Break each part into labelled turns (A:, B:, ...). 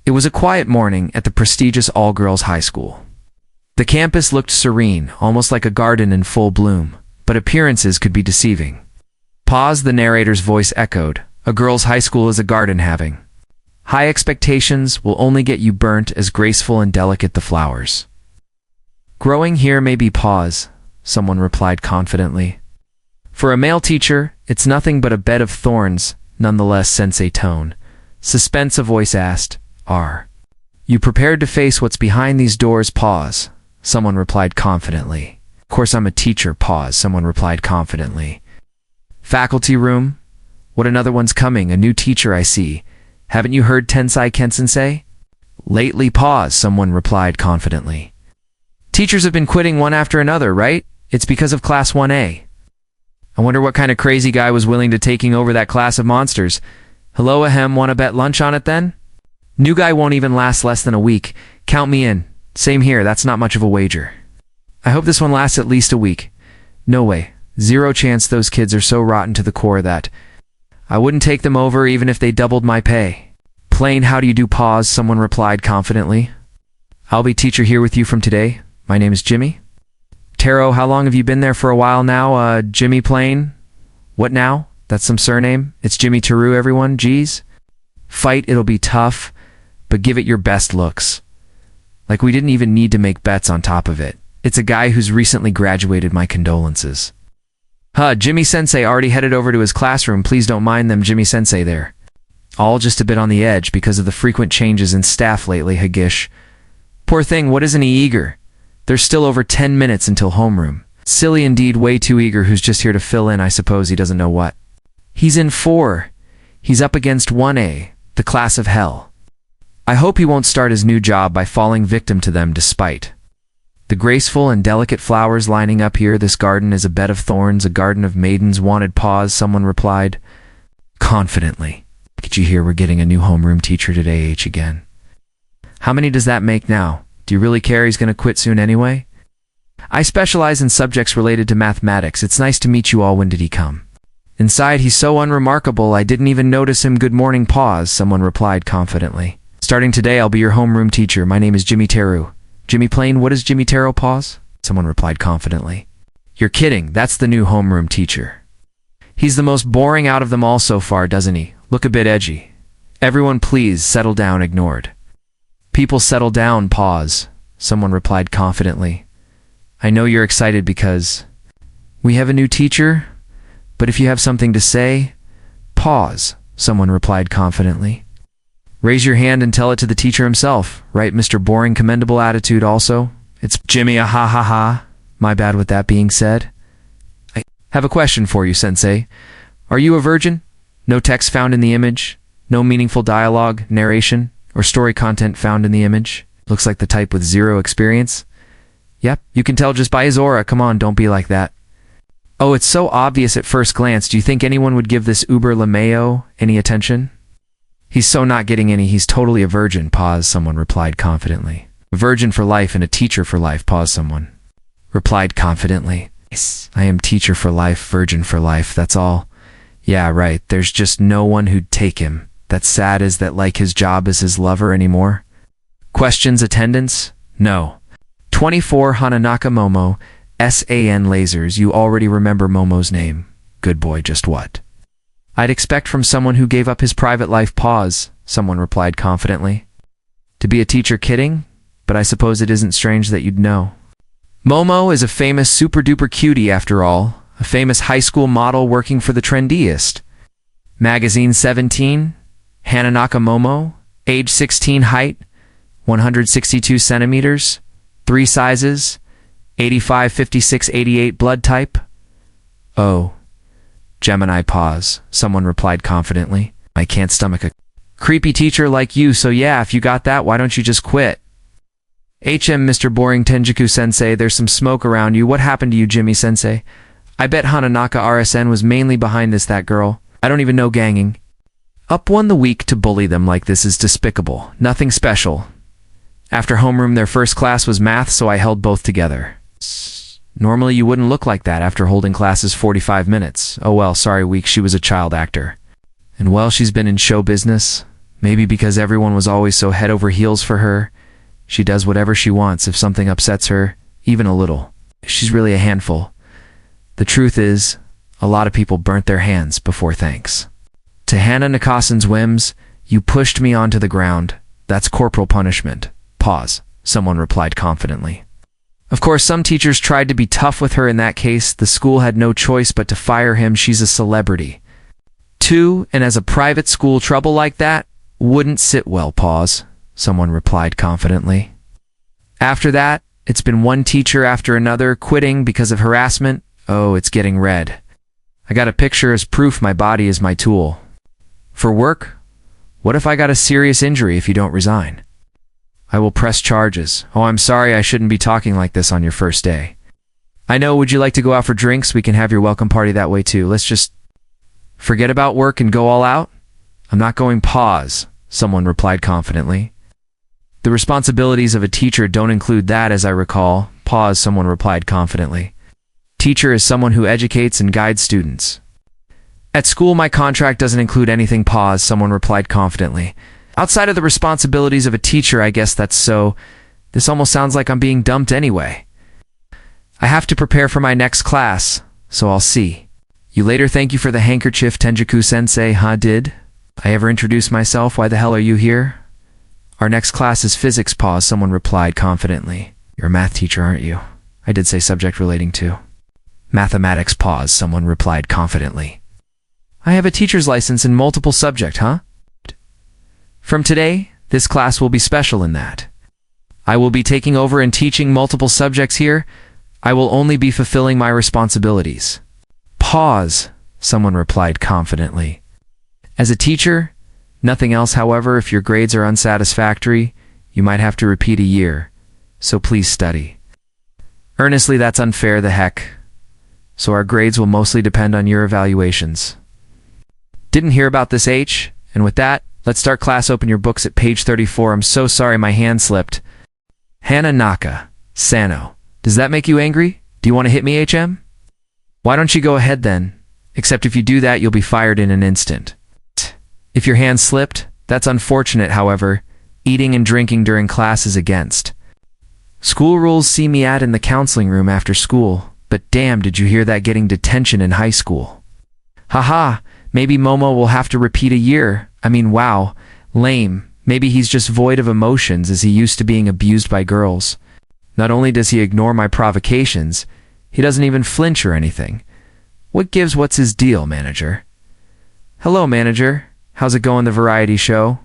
A: It was a quiet morning at the prestigious all-girls high school. The campus looked serene, almost like a garden in full bloom, but appearances could be deceiving. Pause, the narrator's voice echoed. A girls' high school is a garden having high expectations will only get you burnt as graceful and delicate the flowers. Growing here may be pause, someone replied confidently. For a male teacher, it's nothing but a bed of thorns, nonetheless sensei tone. Suspense, a voice asked. Are you prepared to face what's behind these doors? Pause, someone replied confidently. Of course I'm a teacher. Pause, someone replied confidently. Faculty room? What, another one's coming, a new teacher I see. Haven't you heard Tensai Ken-sensei? Lately. Pause, someone replied confidently. Teachers have been quitting one after another, right? It's because of Class 1A. I wonder what kind of crazy guy was willing to taking over that class of monsters. Hello, ahem, wanna bet lunch on it then? New guy won't even last less than a week. Count me in. Same here, that's not much of a wager. I hope this one lasts at least a week. No way. Zero chance. Those kids are so rotten to the core that I wouldn't take them over even if they doubled my pay. Plain, how do you do? Pause, someone replied confidently. I'll be teacher here with you from today. My name is Jimmy. Taro, how long have you been there? For a while now. Jimmy Plain? What now? That's some surname? It's Jimmy Taru, everyone. Geez. Fight, it'll be tough, but give it your best looks. Like we didn't even need to make bets on top of it. It's a guy who's recently graduated. My condolences. Jimmy Sensei already headed over to his classroom. Please don't mind them, Jimmy Sensei there. All just a bit on the edge because of the frequent changes in staff lately, Hagish. Poor thing, what isn't he eager? There's still over 10 minutes until homeroom. Silly indeed, way too eager. Who's just here to fill in, I suppose. He doesn't know what. He's in 4. He's up against 1A, the class of hell. I hope he won't start his new job by falling victim to them despite the graceful and delicate flowers lining up here. This garden is a bed of thorns, a garden of maidens wanted. Pause, someone replied confidently. Did you hear we're getting a new homeroom teacher today, H again? How many does that make now? Do you really care? He's gonna quit soon anyway? I specialize in subjects related to mathematics. It's nice to meet you all. When did he come? Inside, he's so unremarkable I didn't even notice him. Good morning. Pause, someone replied confidently. Starting today, I'll be your homeroom teacher. My name is Jimmy Teru. Jimmy Plain, what is Jimmy Teru? Pause, someone replied confidently. You're kidding, that's the new homeroom teacher. He's the most boring out of them all so far, doesn't he? Look a bit edgy. Everyone please settle down. Ignored. People settle down. Pause, someone replied confidently. I know you're excited because we have a new teacher, but if you have something to say, pause, someone replied confidently. Raise your hand and tell it to the teacher himself, right, Mr. Boring? Commendable attitude also. It's Jimmy, a ha ha ha. My bad. With that being said, I have a question for you, Sensei. Are you a virgin? No text found in the image? No meaningful dialogue, narration, or story content found in the image? Looks like the type with zero experience. Yep, you can tell just by his aura. Come on, don't be like that. Oh, it's so obvious at first glance. Do you think anyone would give this Uber LeMayo any attention? He's so not getting any. He's totally a virgin. Pause, someone replied confidently. A virgin for life and a teacher for life. Pause, someone replied confidently. Yes, I am teacher for life, virgin for life, that's all. Yeah, right, there's just no one who'd take him. That's sad. Is that like his job as his lover anymore? Questions, attendance? No. 24 Hananaka Momo, SAN lasers. You already remember Momo's name. Good boy, just what I'd expect from someone who gave up his private life. Pause, someone replied confidently. To be a teacher? Kidding? But I suppose it isn't strange that you'd know. Momo is a famous super-duper cutie after all, a famous high school model working for the trendiest magazine. 17, Hananaka Momo, age 16, height 162 centimeters, 3 sizes, 85, 56, 88, blood type. Oh, Gemini. Pause, someone replied confidently. I can't stomach a creepy teacher like you, so yeah, if you got that, why don't you just quit? Mr. Boring Tenjiku Sensei, there's some smoke around you. What happened to you, Jimmy Sensei? I bet Hananaka RSN was mainly behind this. That girl. I don't even know. Ganging up one the week to bully them like this is despicable. Nothing special. After homeroom, their first class was math, so I held both together. Normally you wouldn't look like that after holding classes 45 minutes. Oh well, sorry, weak. She was a child actor. And well, she's been in show business. Maybe because everyone was always so head over heels for her, she does whatever she wants if something upsets her, even a little. She's really a handful. The truth is, a lot of people burnt their hands before thanks. To Hannah Nakasan's whims, you pushed me onto the ground. That's corporal punishment. Pause, someone replied confidently. Of course, some teachers tried to be tough with her in that case. The school had no choice but to fire him. She's a celebrity. 2, and as a private school, trouble like that wouldn't sit well. Pause, someone replied confidently. After that, it's been one teacher after another quitting because of harassment. Oh, it's getting red. I got a picture as proof my body is my tool. For work? What if I got a serious injury if you don't resign? I will press charges. Oh, I'm sorry, I shouldn't be talking like this on your first day. I know, would you like to go out for drinks? We can have your welcome party that way too. Let's just forget about work and go all out? I'm not going. Pause, someone replied confidently. The responsibilities of a teacher don't include that, as I recall. Pause, someone replied confidently. Teacher is someone who educates and guides students. At school, my contract doesn't include anything. Pause, someone replied confidently. Outside of the responsibilities of a teacher, I guess that's so. This almost sounds like I'm being dumped anyway. I have to prepare for my next class, so I'll see. You later. Thank you for the handkerchief, Tenjiku-sensei. Huh, did I ever introduce myself? Why the hell are you here? Our next class is physics. Pause, someone replied confidently. You're a math teacher, aren't you? I did say subject relating to mathematics. Pause, someone replied confidently. I have a teacher's license in multiple subject, huh? From today, this class will be special in that I will be taking over and teaching multiple subjects here. I will only be fulfilling my responsibilities. Pause, someone replied confidently. As a teacher, nothing else. However, if your grades are unsatisfactory, you might have to repeat a year, so please study. Earnestly, that's unfair. The heck. So our grades will mostly depend on your evaluations. Didn't hear about this, H? And with that, let's start class. Open your books at page 34. I'm so sorry, my hand slipped. Hannah Naka, Sano. Does that make you angry? Do you want to hit me, HM? Why don't you go ahead then? Except if you do that, you'll be fired in an instant. If your hand slipped, that's unfortunate. However, eating and drinking during class is against school rules. See me at in the counseling room after school. But damn, did you hear that? Getting detention in high school. Haha, maybe Momo will have to repeat a year. I mean, wow, lame. Maybe he's just void of emotions as he used to being abused by girls. Not only does he ignore my provocations, he doesn't even flinch or anything. What gives? What's his deal, manager? Hello, manager. How's it going, the variety show?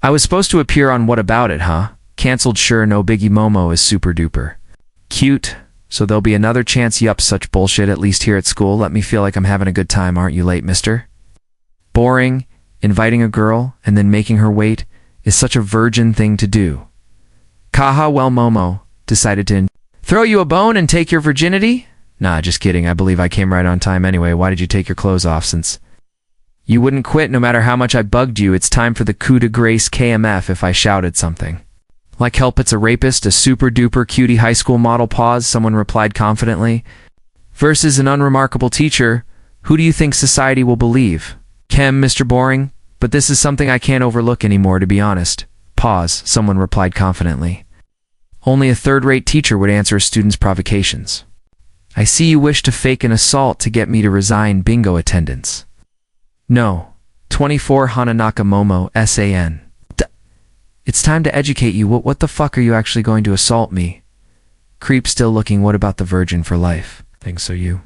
A: I was supposed to appear on What About It, huh? Cancelled. Sure, no biggie. Momo is super duper cute, so there'll be another chance. Yup, such bullshit, at least here at school. Let me feel like I'm having a good time. Aren't you late, mister? Boring. Inviting a girl and then making her wait is such a virgin thing to do. Kaha. Well, Momo decided to throw you a bone and take your virginity? Nah, just kidding. I believe I came right on time anyway. Why did you take your clothes off since you wouldn't quit no matter how much I bugged you? It's time for the coup de grace KMF if I shouted something. Like help, it's a rapist, a super duper cutie high school model. Pause, someone replied confidently. Versus an unremarkable teacher. Who do you think society will believe? Chem, Mr. Boring? But this is something I can't overlook anymore, to be honest. Pause, someone replied confidently. Only a third-rate teacher would answer a student's provocations. I see you wish to fake an assault to get me to resign bingo attendance. No. 24 Hananaka Momo, SAN. It's time to educate you. What the fuck are you actually going to assault me? Creep still looking. What about the virgin for life? Think so you?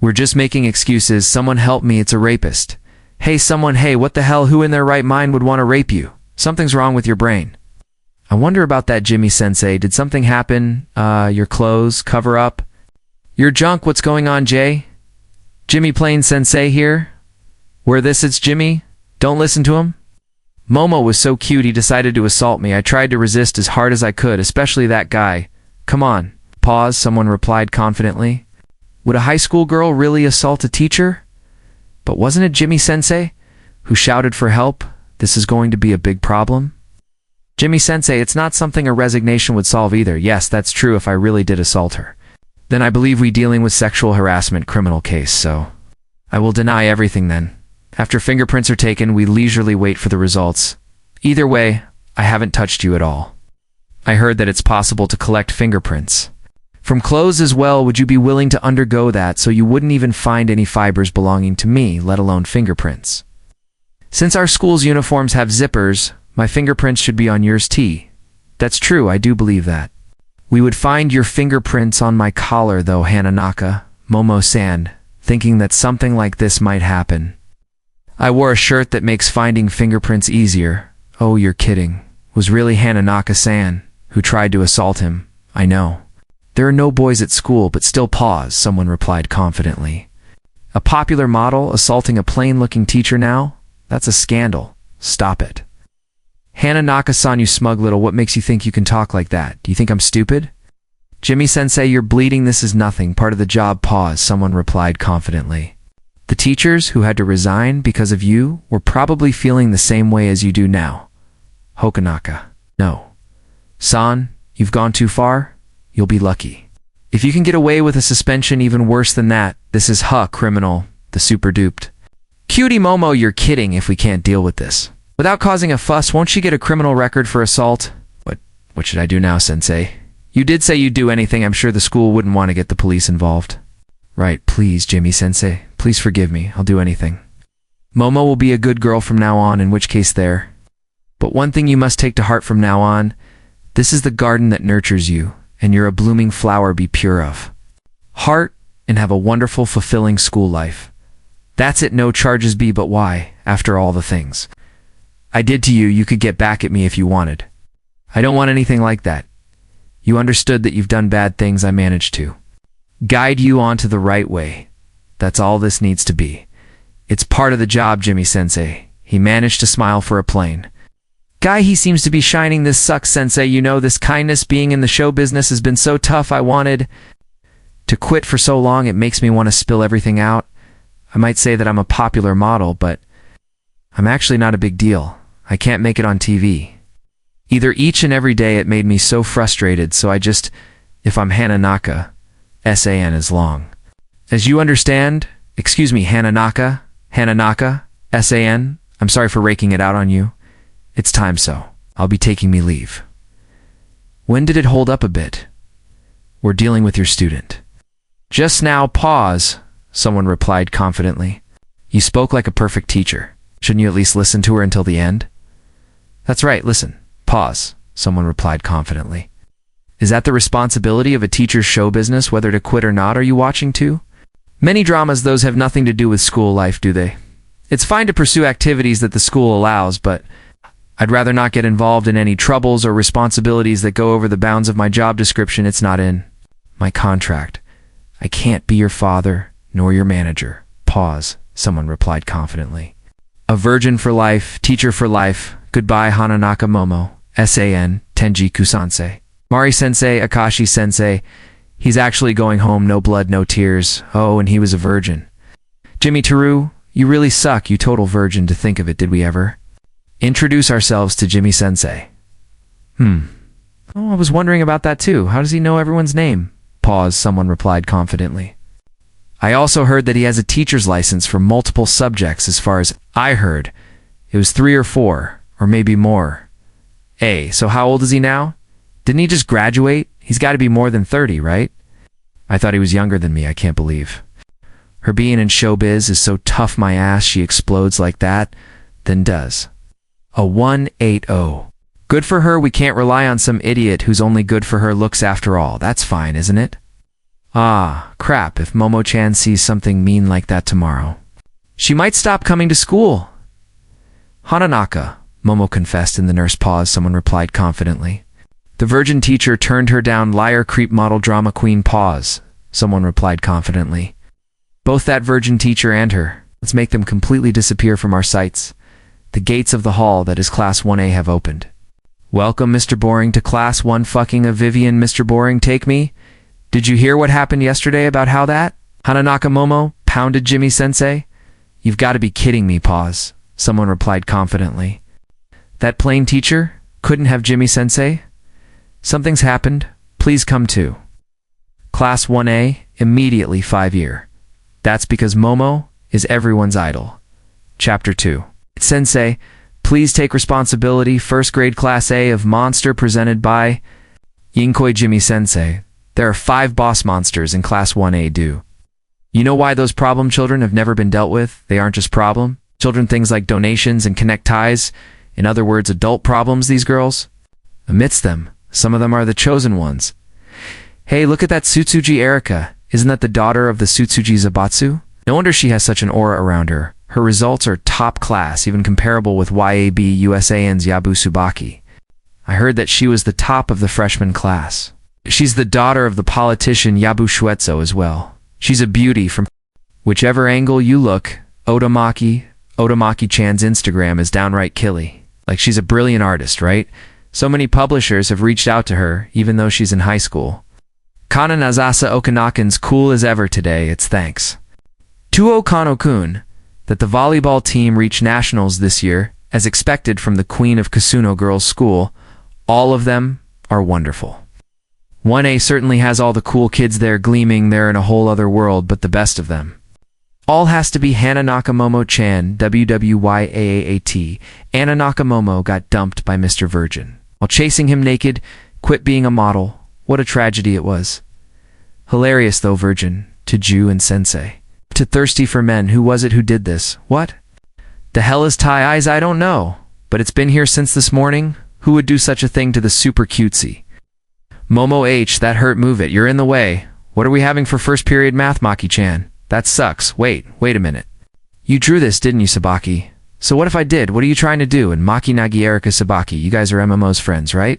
A: We're just making excuses. Someone help me. It's a rapist. Hey, someone, hey, what the hell? Who in their right mind would want to rape you? Something's wrong with your brain. I wonder about that, Jimmy-sensei. Did something happen? Your clothes, cover up? Your junk, what's going on, Jay? Jimmy Plain-sensei here? Where this it's Jimmy? Don't listen to him? Momo was so cute he decided to assault me. I tried to resist as hard as I could, especially that guy. Come on. Pause, someone replied confidently. Would a high school girl really assault a teacher? But wasn't it Jimmy-sensei who shouted for help? This is going to be a big problem. Jimmy-sensei, it's not something a resignation would solve either. Yes, that's true. If I really did assault her, then I believe we dealing with sexual harassment criminal case, so I will deny everything then. After fingerprints are taken, we leisurely wait for the results. Either way, I haven't touched you at all. I heard that it's possible to collect fingerprints. From clothes as well. Would you be willing to undergo that so you wouldn't even find any fibers belonging to me, let alone fingerprints? Since our school's uniforms have zippers, my fingerprints should be on yours too. That's true, I do believe that. We would find your fingerprints on my collar though, Hananaka, Momo-san, thinking that something like this might happen. I wore a shirt that makes finding fingerprints easier. Oh, you're kidding. Was really Hananaka-san, who tried to assault him. I know. There are no boys at school, but still pause, someone replied confidently. A popular model assaulting a plain-looking teacher now? That's a scandal. Stop it. Hananaka-san, you smug little, what makes you think you can talk like that? Do you think I'm stupid? Jimmy-sensei, you're bleeding, this is nothing, part of the job. Pause, someone replied confidently. The teachers who had to resign because of you were probably feeling the same way as you do now. Hokanaka. No. San, you've gone too far? You'll be lucky. If you can get away with a suspension even worse than that, this is criminal, the super duped. Cutie Momo, you're kidding. If we can't deal with this without causing a fuss, won't she get a criminal record for assault? What should I do now, sensei? You did say you'd do anything. I'm sure the school wouldn't want to get the police involved. Right, please, Jimmy-sensei. Please forgive me. I'll do anything. Momo will be a good girl from now on, in which case there. But one thing you must take to heart from now on, this is the garden that nurtures you, and you're a blooming flower be pure of heart, and have a wonderful, fulfilling school life. That's it, no charges be, but why, after all the things I did to you, you could get back at me if you wanted. I don't want anything like that. You understood that you've done bad things. I managed to guide you onto the right way. That's all this needs to be. It's part of the job, Jimmy-sensei. He managed to smile for a plain guy. He seems to be shining. This sucks, sensei. You know, this kindness being in the show business has been so tough. I wanted to quit for so long. It makes me want to spill everything out. I might say that I'm a popular model, but I'm actually not a big deal. I can't make it on TV. Either each and every day it made me so frustrated, so I just, if I'm Hananaka, S-A-N is long. As you understand, excuse me, Hananaka, S-A-N, I'm sorry for raking it out on you. It's time, so I'll be taking me leave. When did it hold up a bit? We're dealing with your student. Just now, pause, someone replied confidently. You spoke like a perfect teacher. Shouldn't you at least listen to her until the end? That's right, listen. Pause, someone replied confidently. Is that the responsibility of a teacher's show business, whether to quit or not? Are you watching too? Many dramas, those have nothing to do with school life, do they? It's fine to pursue activities that the school allows, but I'd rather not get involved in any troubles or responsibilities that go over the bounds of my job description. It's not in my contract. I can't be your father, nor your manager. Pause, someone replied confidently. A virgin for life, teacher for life. Goodbye, Hananaka Momo. S-A-N, Tenjiku-sensei. Mari-sensei, Akashi-sensei. He's actually going home, no blood, no tears. Oh, and he was a virgin. Jimmy Teru, you really suck, you total virgin, to think of it. Did we ever introduce ourselves to Jimmy-sensei? Oh, I was wondering about that too. How does he know everyone's name? Pause, someone replied confidently. I also heard that he has a teacher's license for multiple subjects. As far as I heard, it was 3 or 4, or maybe more. So how old is he now? Didn't he just graduate? He's got to be more than 30, right? I thought he was younger than me. I can't believe. Her being in showbiz is so tough, my ass. She explodes like that, then does. A 180. Good for her. We can't rely on some idiot who's only good for her looks after all. That's fine, isn't it? Ah, crap. If Momo-chan sees something mean like that tomorrow, she might stop coming to school. Hananaka, Momo confessed. In the nurse paused, someone replied confidently. The virgin teacher turned her down. Liar, creep, model, drama queen. Pause, someone replied confidently. Both that virgin teacher and her. Let's make them completely disappear from our sights. The gates of the hall that is Class 1A have opened. Welcome, Mr. Boring, to Class 1 fucking of Vivian. Mr. Boring, take me. Did you hear what happened yesterday about how that Hananaka Momo pounded Jimmy-sensei? You've got to be kidding me. Pause, someone replied confidently. That plain teacher couldn't have Jimmy-sensei? Something's happened. Please come to Class 1A immediately. 5-year. That's because Momo is everyone's idol. Chapter 2. Sensei, Please take responsibility. First grade class A of monster presented by Yinkoi Jimmy Sensei. There are 5 boss monsters in class 1A do. You know why those problem children have never been dealt with? They aren't just problem children, things like donations and connect ties. In other words, adult problems, these girls. Amidst them, some of them are the chosen ones. Hey, look at that Tsutsuji Erika. Isn't that the daughter of the Tsutsuji Zabatsu? No wonder she has such an aura around her. Her results are top class, even comparable with YAB USAN's Yabu Tsubaki. I heard that she was the top of the freshman class. She's the daughter of the politician Yabu Shuetso as well. She's a beauty from whichever angle you look. Otomaki-chan's Instagram is downright killy. Like, she's a brilliant artist, right? So many publishers have reached out to her, even though she's in high school. Kana Nazasa Okanakan's cool as ever today, it's thanks to Okano-kun that the volleyball team reached nationals this year, as expected from the queen of Kasuno Girls' School. All of them are wonderful. 1A certainly has all the cool kids there gleaming. They're in a whole other world, but the best of them all has to be Hana Nakamomo-chan, WWYAAAT. Anna Nakamomo got dumped by Mr. Virgin while chasing him naked, quit being a model. What a tragedy it was. Hilarious though, Virgin, to Ju and Sensei. To thirsty for men, who was it who did this? What the hell is tie eyes? I don't know, but it's been here since this morning. Who would do such a thing to the super cutesy? Momo H, that hurt, move it, you're in the way. What are we having for first period math, Maki-chan? That sucks. Wait a minute. You drew this, didn't you, Sabaki? So what if I did? What are you trying to do? And Maki Nagi Erika Sabaki, you guys are MMO's friends, right?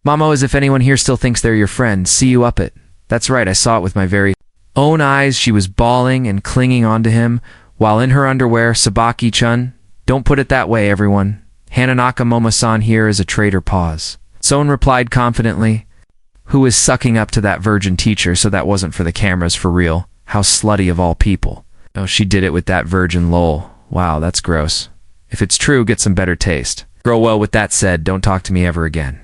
A: Mamo, as if anyone here still thinks they're your friend. See you up it. That's right, I saw it with my very own eyes. She was bawling and clinging onto him while in her underwear. Sabaki-chun, don't put it that way, everyone. Hananaka Momo-san here is a traitor. Pause. Son replied confidently, who is sucking up to that virgin teacher, so that wasn't for the cameras, for real. How slutty of all people. Oh, she did it with that virgin, lol. Wow, that's gross. If it's true, get some better taste. Girl, well, with that said, don't talk to me ever again.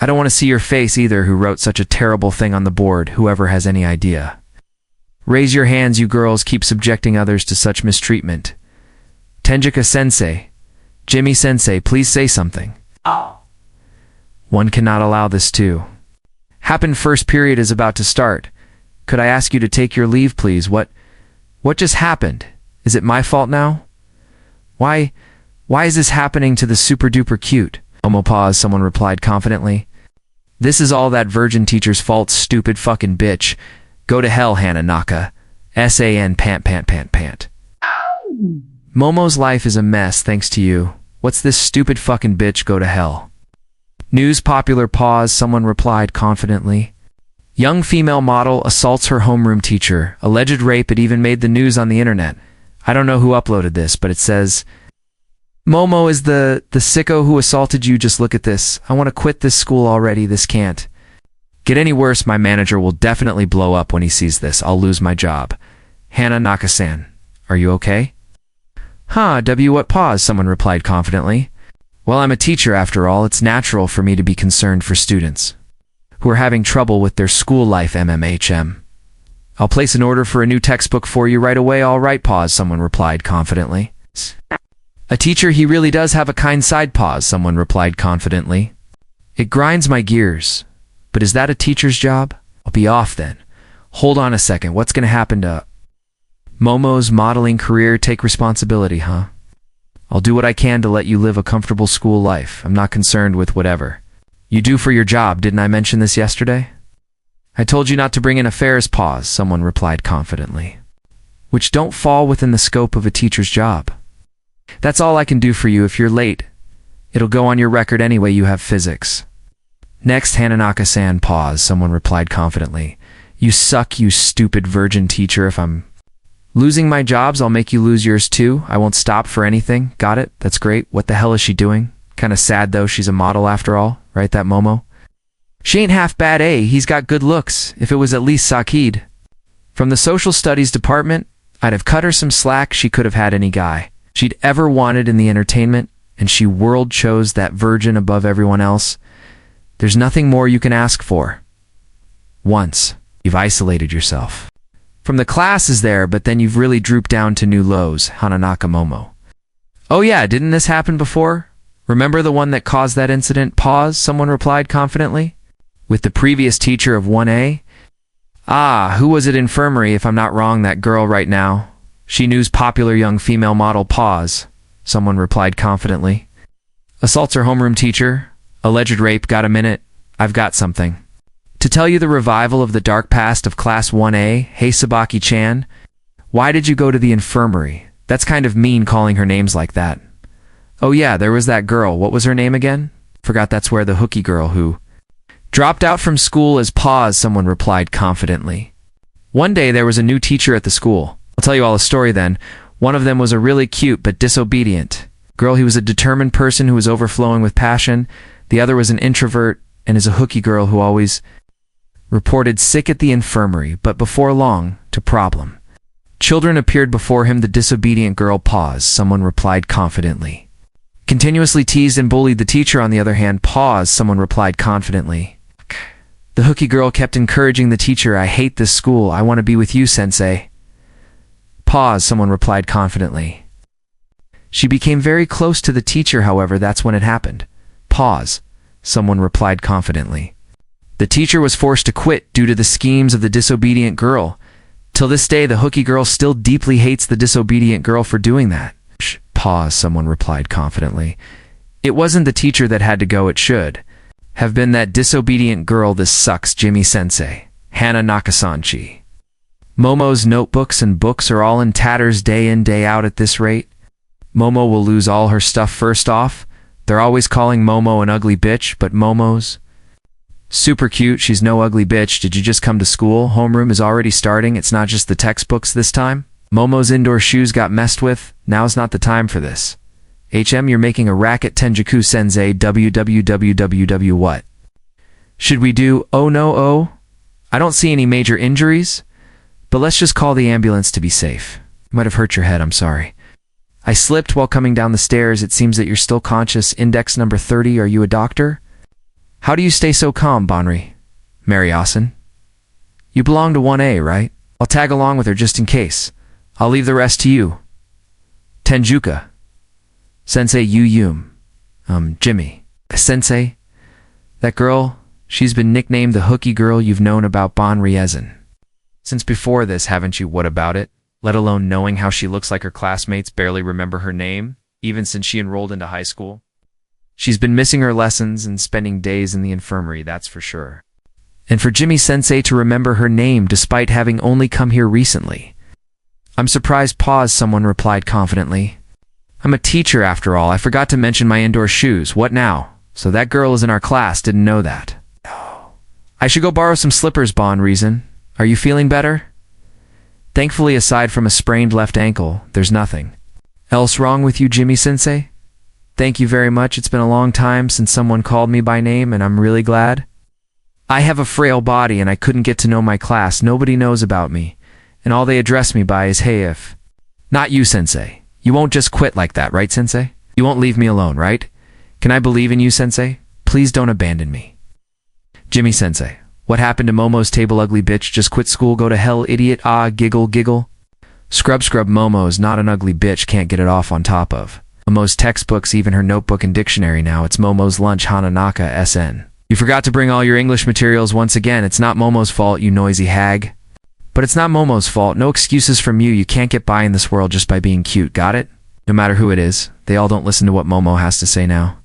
A: I don't want to see your face either, who wrote such a terrible thing on the board, whoever has any idea. Raise your hands, you girls keep subjecting others to such mistreatment. Tenjika Sensei, Jimmy Sensei, please say something. Oh. One cannot allow this to happen. First period is about to start. Could I ask you to take your leave, please? What just happened? Is it my fault now? Why is this happening to the super duper cute? Momo pause, someone replied confidently. This is all that virgin teacher's fault, stupid fucking bitch. Go to hell, Hananaka. S.A.N. pant. Momo's life is a mess thanks to you. What's this stupid fucking bitch? Go to hell. News popular pause, someone replied confidently. Young female model assaults her homeroom teacher. Alleged rape. It even made the news on the internet. I don't know who uploaded this, but it says, Momo is the sicko who assaulted you. Just look at this. I want to quit this school already. This can't get any worse. My manager will definitely blow up when he sees this. I'll lose my job. Hana Naka-san, are you okay? Huh, what pause, someone replied confidently. Well, I'm a teacher after all. It's natural for me to be concerned for students who are having trouble with their school life. MMHM. I'll place an order for a new textbook for you right away. All right, pause, someone replied confidently. A teacher, he really does have a kind side. Pause, someone replied confidently. It grinds my gears. But is that a teacher's job? I'll be off then. Hold on a second. What's going to happen to Momo's modeling career? Take responsibility, huh? I'll do what I can to let you live a comfortable school life. I'm not concerned with whatever you do for your job. Didn't I mention this yesterday? I told you not to bring in affairs. Pause, someone replied confidently, which don't fall within the scope of a teacher's job. That's all I can do for you. If you're late, it'll go on your record anyway. You have physics. Next, Hananaka-san. Pause, someone replied confidently. You suck, you stupid virgin teacher. If I'm losing my jobs, I'll make you lose yours too. I won't stop for anything. Got it? That's great. What the hell is she doing? Kinda sad though, she's a model after all, right, that Momo? She ain't half bad, eh? He's got good looks. If it was at least Sakid from the social studies department, I'd have cut her some slack. She could have had any guy she'd ever wanted in the entertainment, and she world chose that virgin above everyone else. There's nothing more you can ask for. Once you've isolated yourself from the classes there, but then you've really drooped down to new lows. Hananaka Momo. Oh yeah, didn't this happen before? Remember the one that caused that incident? Pause, someone replied confidently. With the previous teacher of 1A? Ah, who was it infirmary if I'm not wrong, that girl right now? She news popular young female model. Pause, someone replied confidently. Assaults her homeroom teacher. Alleged rape. Got a minute? I've got something. To tell you the revival of the dark past of Class 1A. Hey Sabaki-chan, why did you go to the infirmary? That's kind of mean calling her names like that. Oh yeah, there was that girl. What was her name again? Forgot. That's where the hooky girl who dropped out from school as. Pause, someone replied confidently. One day there was a new teacher at the school. I'll tell you all a story then. One of them was a really cute but disobedient girl. He was a determined person who was overflowing with passion. The other was an introvert and is a hooky girl who always reported sick at the infirmary, but before long, to problem. Children appeared before him. The disobedient girl. Pause, someone replied confidently. Continuously teased and bullied the teacher on the other hand. Pause, someone replied confidently. The hooky girl kept encouraging the teacher. I hate this school. I want to be with you, sensei. Pause, someone replied confidently. She became very close to the teacher, however, that's when it happened. Pause, someone replied confidently. The teacher was forced to quit due to the schemes of the disobedient girl. Till this day, the hooky girl still deeply hates the disobedient girl for doing that. Shh, pause, someone replied confidently. It wasn't the teacher that had to go. It should have been that disobedient girl. This sucks, Jimmy-sensei. Hana Nakasanchi. Momo's notebooks and books are all in tatters day in day out at this rate. Momo will lose all her stuff. First off, they're always calling Momo an ugly bitch, but Momo's super cute. She's no ugly bitch. Did you just come to school? Homeroom is already starting. It's not just the textbooks this time. Momo's indoor shoes got messed with. Now's not the time for this. You're making a racket. Tenjiku sensei. www. What should we do? Oh no, oh. I don't see any major injuries, but let's just call the ambulance to be safe. You might have hurt your head. I'm sorry. I slipped while coming down the stairs. It seems that you're still conscious. Index number 30. Are you a doctor? How do you stay so calm, Bonri? Mariasan? You belong to 1A, right? I'll tag along with her just in case. I'll leave the rest to you. Tenjuka. Sensei Yu Yum. Jimmy. Sensei? That girl, she's been nicknamed the hooky girl. You've known about Bonri Ezen since before this, haven't you? What about it? Let alone knowing how she looks like her classmates barely remember her name, even since she enrolled into high school. She's been missing her lessons and spending days in the infirmary, that's for sure. And for Jimmy-sensei to remember her name despite having only come here recently. I'm surprised. Pause, someone replied confidently. I'm a teacher after all. I forgot to mention my indoor shoes. What now? So that girl is in our class. Didn't know that. I should go borrow some slippers, Bon Reason. Are you feeling better? Thankfully, aside from a sprained left ankle, there's nothing else wrong with you, Jimmy-sensei? Thank you very much. It's been a long time since someone called me by name, and I'm really glad. I have a frail body, and I couldn't get to know my class. Nobody knows about me, and all they address me by is hey if. Not you, sensei. You won't just quit like that, right, sensei? You won't leave me alone, right? Can I believe in you, sensei? Please don't abandon me. Jimmy-sensei. What happened to Momo's table? Ugly bitch. Just quit school. Go to hell, idiot. Ah, giggle, giggle. Scrub. Momo's not an ugly bitch. Can't get it off on top of Momo's textbooks, even her notebook and dictionary now. It's Momo's lunch. Hananaka SN. You forgot to bring all your English materials once again. It's not Momo's fault, you noisy hag. But it's not Momo's fault. No excuses from you. You can't get by in this world just by being cute. Got it? No matter who it is, they all don't listen to what Momo has to say now.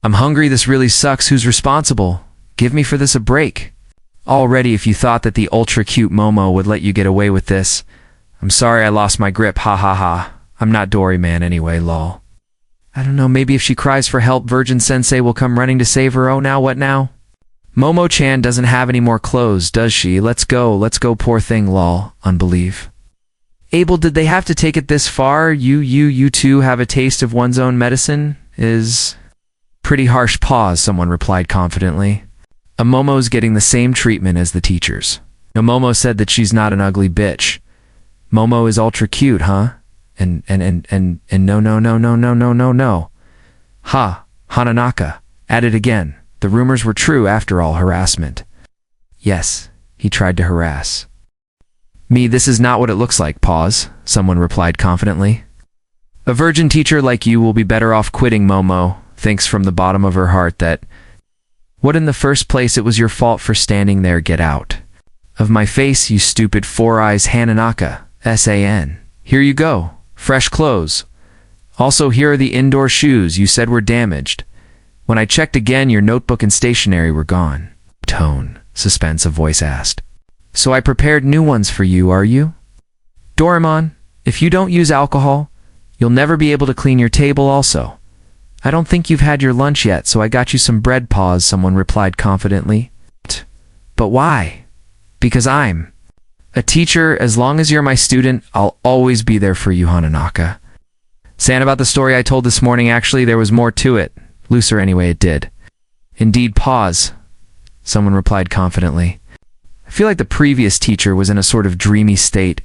A: I'm hungry. This really sucks. Who's responsible? Give me for this a break. Already, if you thought that the ultra-cute Momo would let you get away with this, I'm sorry I lost my grip. Ha ha ha. I'm not Dory Man anyway, lol. I don't know, maybe if she cries for help, Virgin Sensei will come running to save her. Oh, now what now? Momo-chan doesn't have any more clothes, does she? Let's go, poor thing, lol. Unbelieve. Abel, did they have to take it this far? You two have a taste of one's own medicine? Is pretty harsh. Pause, someone replied confidently. A Momo's getting the same treatment as the teachers. No, Momo said that she's not an ugly bitch. Momo is ultra cute, huh? And no. Ha, Hananaka, at it again. The rumors were true after all. Harassment. Yes, he tried to harass me. This is not what it looks like. Pause, someone replied confidently. A virgin teacher like you will be better off quitting, Momo thinks from the bottom of her heart that, what in the first place, it was your fault for standing there, get out of my face, you stupid four-eyes Hananaka, S.A.N. Here you go, fresh clothes. Also, here are the indoor shoes you said were damaged. When I checked again, your notebook and stationery were gone. Tone, suspense, a voice asked. So I prepared new ones for you, are you? Doraemon, if you don't use alcohol, you'll never be able to clean your table also. I don't think you've had your lunch yet, so I got you some bread paws, someone replied confidently. But why? Because I'm a teacher. As long as you're my student, I'll always be there for you, Hananaka. Saying about the story I told this morning, actually, there was more to it. Looser anyway, it did. Indeed, pause, someone replied confidently. I feel like the previous teacher was in a sort of dreamy state.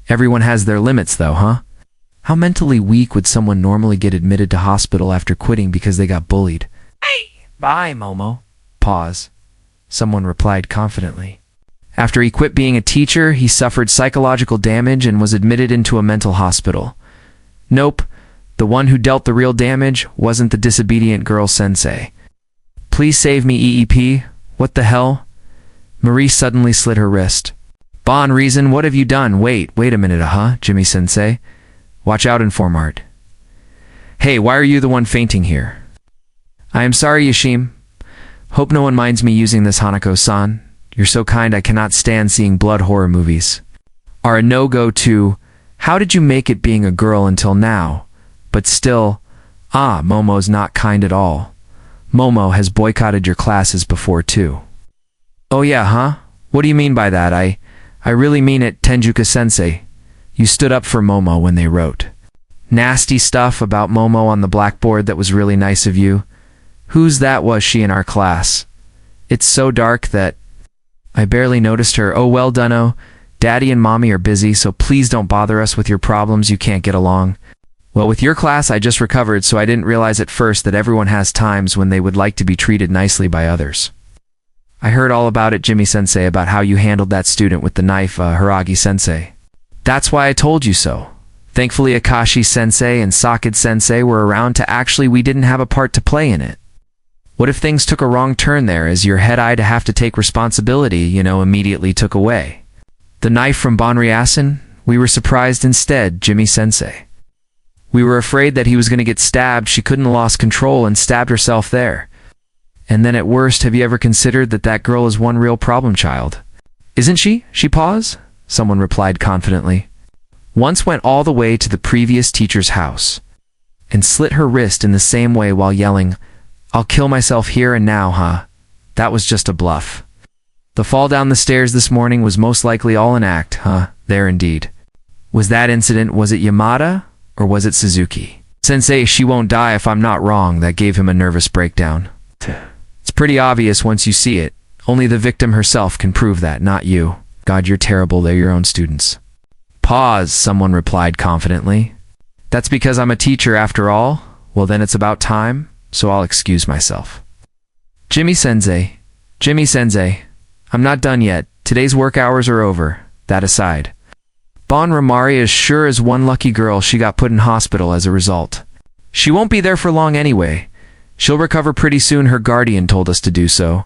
A: Everyone has their limits though, huh? How mentally weak would someone normally get admitted to hospital after quitting because they got bullied? Hey, bye, Momo. Pause. Someone replied confidently. After he quit being a teacher, he suffered psychological damage and was admitted into a mental hospital. Nope, the one who dealt the real damage wasn't the disobedient girl sensei. Please save me, EEP. What the hell? Marie suddenly slit her wrist. Bon Reason, what have you done? Wait a minute, Jimmy sensei. Watch out, Informart. Hey, why are you the one fainting here? I am sorry, Yashim. Hope no one minds me using this, Hanako-san. You're so kind, I cannot stand seeing blood horror movies. Are a no-go to, how did you make it being a girl until now? But still, Momo's not kind at all. Momo has boycotted your classes before too. Oh yeah, huh? What do you mean by that? I really mean it, Tenjuka-sensei. You stood up for Momo when they wrote nasty stuff about Momo on the blackboard. That was really nice of you. Whose that was she in our class? It's so dark that I barely noticed her. Oh, well done. Daddy and Mommy are busy, so please don't bother us with your problems. You can't get along. Well, with your class I just recovered, so I didn't realize at first that everyone has times when they would like to be treated nicely by others. I heard all about it, Jimmy-sensei, about how you handled that student with the knife, Hiragi-sensei. That's why I told you so. Thankfully, Akashi-sensei and Sakid-sensei were around to actually we didn't have a part to play in it. What if things took a wrong turn there, as your head eye to have to take responsibility, immediately took away? The knife from Bonriasen? We were surprised instead, Jimmy-sensei. We were afraid that he was going to get stabbed. She couldn't have lost control and stabbed herself there. And then at worst, have you ever considered that girl is one real problem child? Isn't she? She paused. Someone replied confidently. Once went all the way to the previous teacher's house and slit her wrist in the same way while yelling, I'll kill myself here and now, huh? That was just a bluff. The fall down the stairs this morning was most likely all an act, huh? There indeed. Was that incident, was it Yamada or was it Suzuki? Sensei, she won't die if I'm not wrong. That gave him a nervous breakdown. It's pretty obvious once you see it. Only the victim herself can prove that, not you. God, you're terrible. They're your own students. Pause, someone replied confidently. That's because I'm a teacher after all? Well, then it's about time, so I'll excuse myself. Jimmy-sensei, I'm not done yet. Today's work hours are over. That aside. Bon Ramari is sure as one lucky girl she got put in hospital as a result. She won't be there for long anyway. She'll recover pretty soon. Her guardian told us to do so.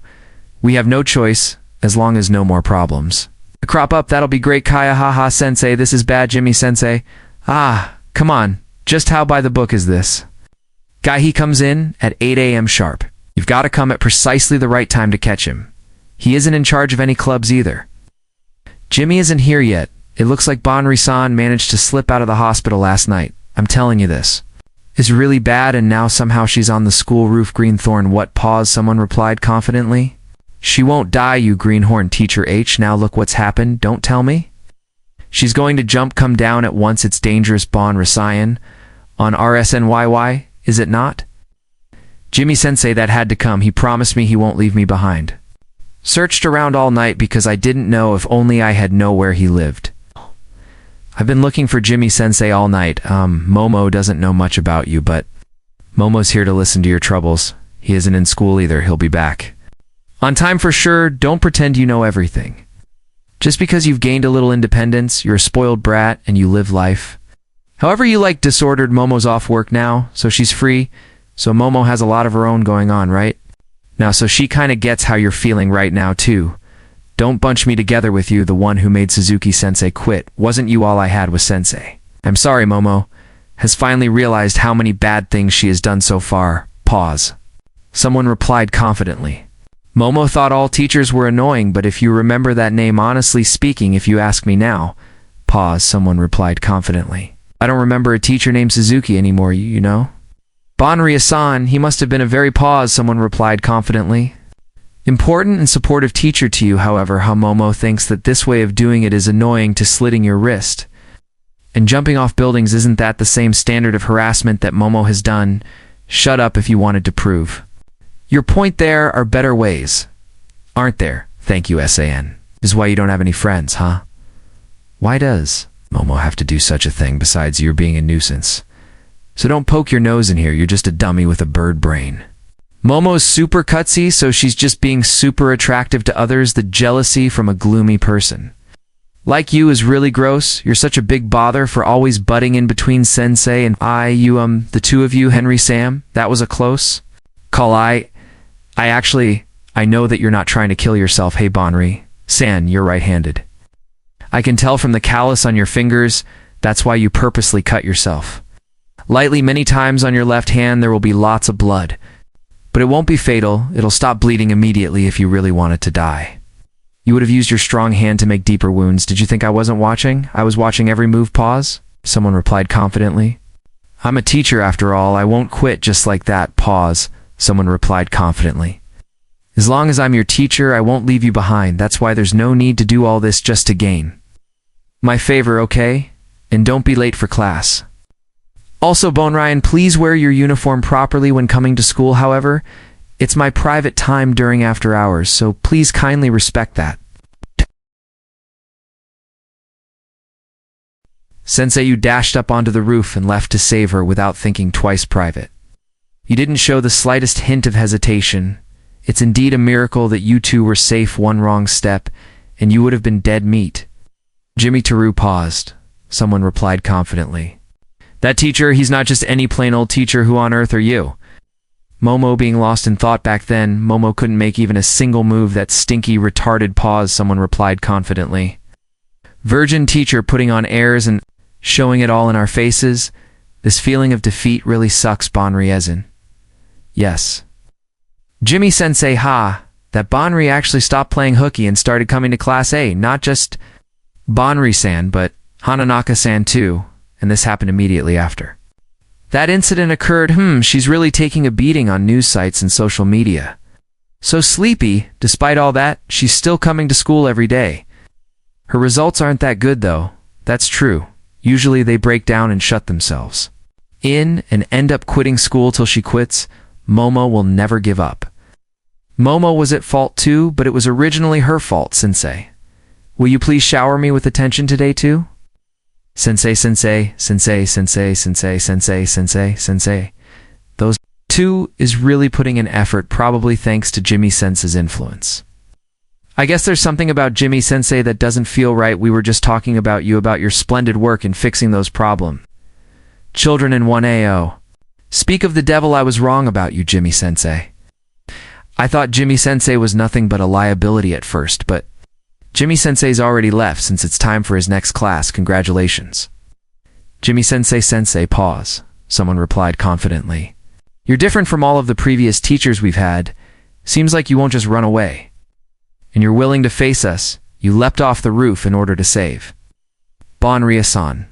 A: We have no choice, as long as no more problems. Crop up, that'll be great, Kaya, haha, sensei. This is bad, Jimmy-sensei. Come on. Just how by the book is this? Guy, he comes in at 8 a.m. sharp. You've got to come at precisely the right time to catch him. He isn't in charge of any clubs either. Jimmy isn't here yet. It looks like Bonri-san managed to slip out of the hospital last night. I'm telling you this. It's really bad, and now somehow she's on the school roof. Green Thorn, what? Pause, someone replied confidently. She won't die, you greenhorn teacher H. Now look what's happened. Don't tell me. She's going to come down at once. It's dangerous, Bon Rasayan. On RSNYY, is it not? Jimmy-sensei, that had to come. He promised me he won't leave me behind. Searched around all night because I didn't know. If only I had known where he lived. I've been looking for Jimmy-sensei all night. Momo doesn't know much about you, but Momo's here to listen to your troubles. He isn't in school either. He'll be back. On time for sure. Don't pretend you know everything. Just because you've gained a little independence, you're a spoiled brat, and you live life. However you like disordered, Momo's off work now, so she's free, so Momo has a lot of her own going on, right? Now, so she kinda gets how you're feeling right now, too. Don't bunch me together with you, the one who made Suzuki-sensei quit. Wasn't you all I had with sensei? I'm sorry, Momo. Has finally realized how many bad things she has done so far. Pause. Someone replied confidently. Momo thought all teachers were annoying, but if you remember that name, honestly speaking, if you ask me now. Pause. Someone replied confidently. I don't remember a teacher named Suzuki anymore, you know? Banria-san, he must have been a very pause, someone replied confidently. Important and supportive teacher to you, however, how Momo thinks that this way of doing it is annoying to slitting your wrist. And jumping off buildings, isn't that the same standard of harassment that Momo has done? Shut up if you wanted to prove. Your point, there are better ways. Aren't there? Thank you, San. Is why you don't have any friends, huh? Why does Momo have to do such a thing besides you're being a nuisance? So don't poke your nose in here, you're just a dummy with a bird brain. Momo's super cutsy, so she's just being super attractive to others, the jealousy from a gloomy person. Like you is really gross, you're such a big bother for always butting in between sensei and the two of you, Henry Sam, that was a close call. I know that you're not trying to kill yourself, hey Banri. San, you're right-handed. I can tell from the callus on your fingers, that's why you purposely cut yourself. Lightly many times on your left hand, there will be lots of blood. But it won't be fatal, it'll stop bleeding immediately if you really wanted to die. You would have used your strong hand to make deeper wounds. Did you think I wasn't watching? I was watching every move. Pause. Someone replied confidently. I'm a teacher after all, I won't quit just like that. Pause. Someone replied confidently. As long as I'm your teacher, I won't leave you behind. That's why there's no need to do all this just to gain my favor, okay? And don't be late for class. Also, Bonryan, please wear your uniform properly when coming to school, however. It's my private time during after hours, so please kindly respect that. Sensei, you dashed up onto the roof and left to save her without thinking twice. Private. You didn't show the slightest hint of hesitation. It's indeed a miracle that you two were safe. One wrong step, and you would have been dead meat. Jimmy Taru paused. Someone replied confidently. That teacher, he's not just any plain old teacher. Who on earth are you? Momo being lost in thought back then, Momo couldn't make even a single move. That stinky, retarded pause, someone replied confidently. Virgin teacher putting on airs and showing it all in our faces. This feeling of defeat really sucks, Banri-san. Yes. Jimmy-sensei, ha! That Banri actually stopped playing hooky and started coming to class A, not just Banri-san, but Hananaka-san too, and this happened immediately after that incident occurred. She's really taking a beating on news sites and social media. So sleepy, despite all that, she's still coming to school every day. Her results aren't that good though, that's true. Usually they break down and shut themselves in and end up quitting school till she quits. Momo will never give up. Momo was at fault too, but it was originally her fault, sensei. Will you please shower me with attention today too? Sensei, sensei, sensei, sensei, sensei, sensei, sensei, sensei. Those two is really putting in effort, probably thanks to Jimmy Sensei's influence. I guess there's something about Jimmy Sensei that doesn't feel right. We were just talking about you, about your splendid work in fixing those problems. Children in 1AO. Speak of the devil, I was wrong about you, Jimmy Sensei. I thought Jimmy Sensei was nothing but a liability at first, but Jimmy Sensei's already left since it's time for his next class. Congratulations. Jimmy Sensei, pause. Someone replied confidently. You're different from all of the previous teachers we've had. Seems like you won't just run away. And you're willing to face us. You leapt off the roof in order to save Banri-san.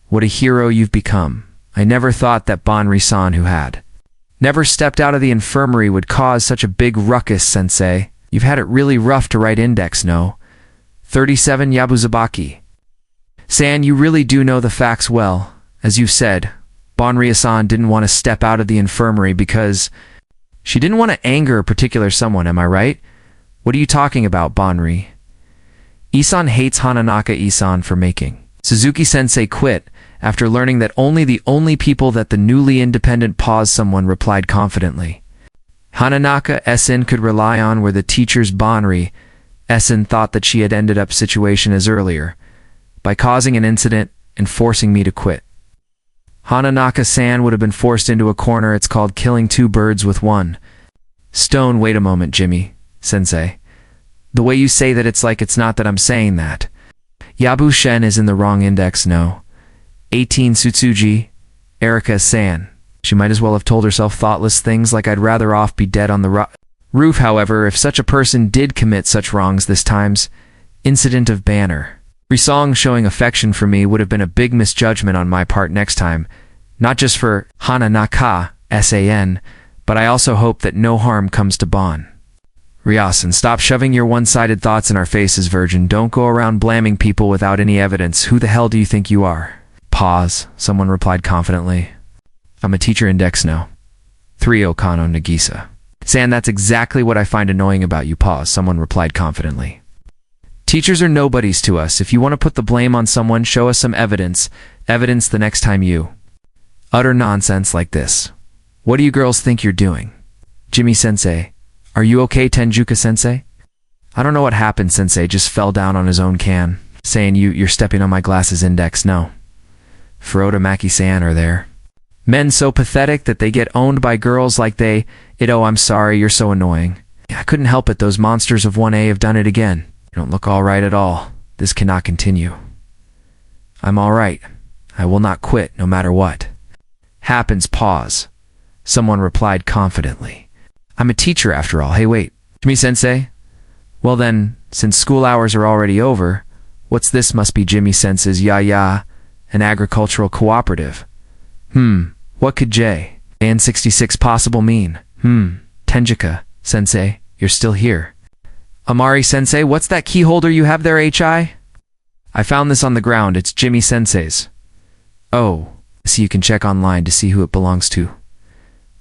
A: What a hero you've become. I never thought that Banri-san, who had never stepped out of the infirmary, would cause such a big ruckus, sensei. You've had it really rough to write index, no? 37 Yabuzabaki. San, you really do know the facts well. As you've said, Banri-san didn't want to step out of the infirmary because she didn't want to anger a particular someone, am I right? What are you talking about, Banri? Isan hates Hananaka-isan for making Suzuki-sensei quit after learning that the only people that the newly independent pause, someone replied confidently. Hananaka-san could rely on were the teachers. Banri-san thought that she had ended up situation as earlier by causing an incident and forcing me to quit. Hananaka-san would have been forced into a corner. It's called killing two birds with one stone. Wait a moment, Jimmy, sensei. The way you say that, it's like it's not that I'm saying that. Yabu-shen is in the wrong index, no. 18 Tsutsuji, Erika-san. She might as well have told herself thoughtless things like I'd rather off be dead on the roof. However, if such a person did commit such wrongs this time's incident of banner, Risong showing affection for me would have been a big misjudgment on my part next time, not just for Hananaka-san, but I also hope that no harm comes to Bon. Ryasen, stop shoving your one-sided thoughts in our faces, virgin. Don't go around blaming people without any evidence. Who the hell do you think you are? Pause, someone replied confidently. I'm a teacher index no. 3 Okano Nagisa. San, that's exactly what I find annoying about you. Pause, someone replied confidently. Teachers are nobodies to us. If you want to put the blame on someone, show us some evidence. Evidence the next time you utter nonsense like this. What do you girls think you're doing? Jimmy-sensei, are you okay? Tenjuka-sensei? I don't know what happened, sensei just fell down on his own can. Saying you're stepping on my glasses index, no. Furuta Maki-san are there. Men so pathetic that they get owned by girls like they, oh, I'm sorry, you're so annoying. I couldn't help it, those monsters of 1A have done it again. You don't look all right at all. This cannot continue. I'm all right. I will not quit, no matter what happens. Pause. Someone replied confidently. I'm a teacher after all. Hey, wait. Jimmy-sensei? Well then, since school hours are already over, what's this? Must be Jimmy-sensei's an agricultural cooperative. What could J and 66 possible mean? Tenjika-sensei, you're still here. Amari-sensei, what's that key holder you have there, HI? I found this on the ground. It's Jimmy-sensei's. Oh, so you can check online to see who it belongs to.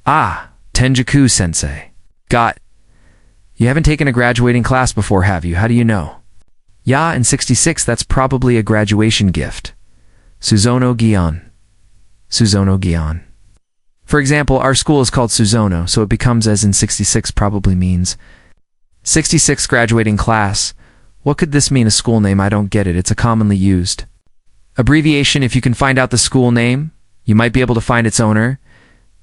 A: Ah, Tenjiku-sensei. Got. You haven't taken a graduating class before, have you? How do you know? And 66, that's probably a graduation gift. Suzono Gion. Suzono Gion. For example, our school is called Suzono, so it becomes as in 66 probably means 66 graduating class. What could this mean? A school name? I don't get it. It's a commonly used abbreviation. If you can find out the school name, you might be able to find its owner.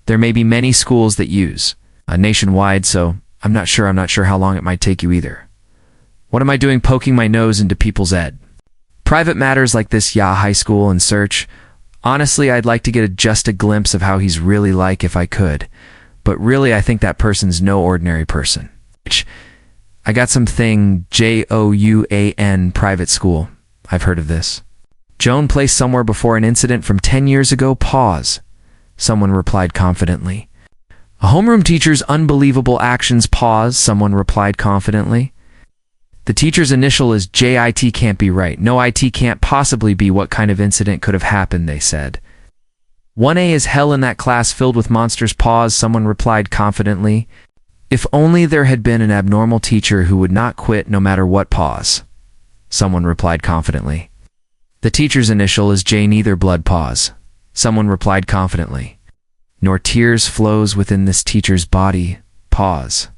A: There may be many schools that use nationwide, so I'm not sure how long it might take you either. What am I doing poking my nose into people's ed? Private matters like this, high school and search. Honestly, I'd like to get just a glimpse of how he's really like if I could. But really, I think that person's no ordinary person. I got something JOUAN private school. I've heard of this. Joan place somewhere before an incident from 10 years ago. Pause. Someone replied confidently. A homeroom teacher's unbelievable actions. Pause. Someone replied confidently. The teacher's initial is JIT. Can't be right. No, IT can't possibly be. What kind of incident could have happened, they said. 1A is hell in that class filled with monsters. Pause. Someone replied confidently. If only there had been an abnormal teacher who would not quit no matter what. Pause. Someone replied confidently. The teacher's initial is J. Neither blood. Pause. Someone replied confidently. Nor tears flows within this teacher's body. Pause.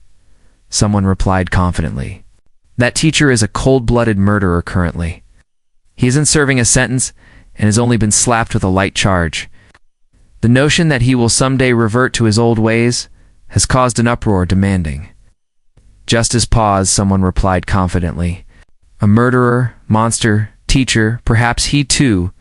A: Someone replied confidently. That teacher is a cold-blooded murderer currently. He isn't serving a sentence and has only been slapped with a light charge. The notion that he will someday revert to his old ways has caused an uproar demanding justice. Pause. Someone replied confidently. A murderer, monster, teacher, perhaps he too